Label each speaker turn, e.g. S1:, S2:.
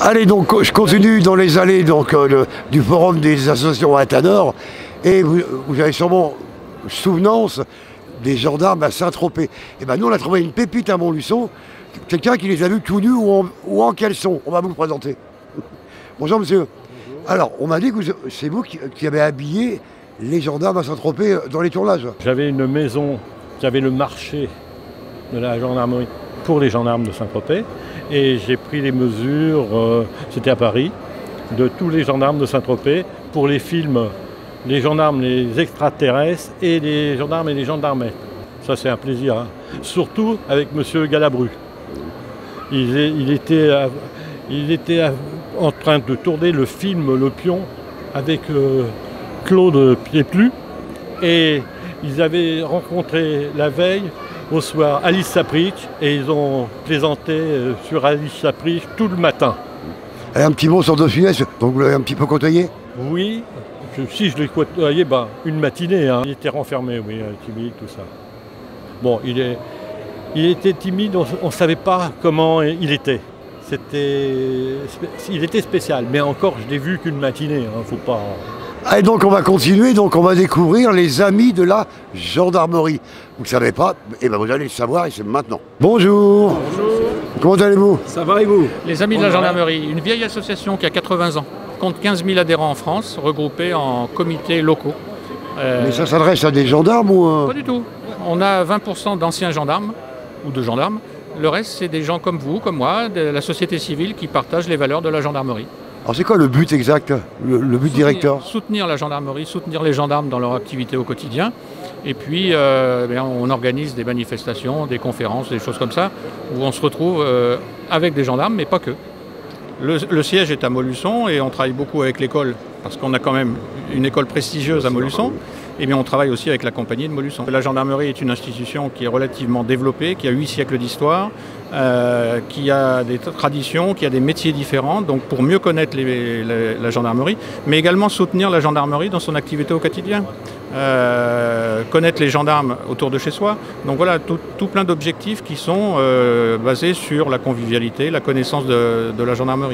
S1: Allez, donc je continue dans les allées du forum des associations à Tanor, et vous avez sûrement souvenance des gendarmes à Saint-Tropez. Et ben nous on a trouvé une pépite à Montluçon, quelqu'un qui les a vus tout nus ou en caleçon. On va vous le présenter. Bonjour monsieur. Bonjour. Alors on m'a dit que c'est vous qui avez habillé les gendarmes à Saint-Tropez dans les tournages.
S2: J'avais une maison qui avait le marché de la gendarmerie pour les gendarmes de Saint-Tropez. Et j'ai pris les mesures, c'était à Paris, de tous les gendarmes de Saint-Tropez pour les films, les gendarmes, les extraterrestres et les gendarmes et les gendarmettes. Ça c'est un plaisir, hein. Surtout avec monsieur Galabru. Il était en train de tourner le film Le Pion avec Claude Pieplu, et ils avaient rencontré la veille au soir Alice Sapritch, et ils ont plaisanté sur Alice Sapritch tout le matin.
S1: Et un petit mot sur De Funès, donc vous l'avez un petit peu côtoyé?
S2: Oui, si je l'ai côtoyé, une matinée, hein. Il était renfermé, oui, timide, tout ça. Bon, il était timide, on ne savait pas comment il était. Il était spécial, mais encore je l'ai vu qu'une matinée, hein, faut pas...
S1: Et donc on va continuer, donc on va découvrir les amis de la gendarmerie. Vous ne savez pas, et ben vous allez le savoir, et c'est maintenant. Bonjour.
S3: Bonjour.
S1: Comment allez-vous?
S3: Ça va et vous?
S4: Les Amis de la Gendarmerie, une vieille association qui a 80 ans, compte 15 000 adhérents en France, regroupés en comités locaux.
S1: Mais ça s'adresse à des gendarmes ou...
S4: Pas du tout. On a 20% d'anciens gendarmes, ou de gendarmes. Le reste, c'est des gens comme vous, comme moi, de la société civile qui partagent les valeurs de la gendarmerie.
S1: Alors c'est quoi le but exact, le but directeur?
S4: Soutenir la gendarmerie, soutenir les gendarmes dans leur activité au quotidien. Et puis on organise des manifestations, des conférences, des choses comme ça, où on se retrouve avec des gendarmes, mais pas que. Le siège est à Montluçon et on travaille beaucoup avec l'école, parce qu'on a quand même une école prestigieuse à Montluçon. Et bien on travaille aussi avec la compagnie de Montluçon. La gendarmerie est une institution qui est relativement développée, qui a 8 siècles d'histoire, qui a des traditions, qui a des métiers différents, donc pour mieux connaître la gendarmerie, mais également soutenir la gendarmerie dans son activité au quotidien. Connaître les gendarmes autour de chez soi. Donc voilà, tout plein d'objectifs qui sont basés sur la convivialité, la connaissance de la gendarmerie.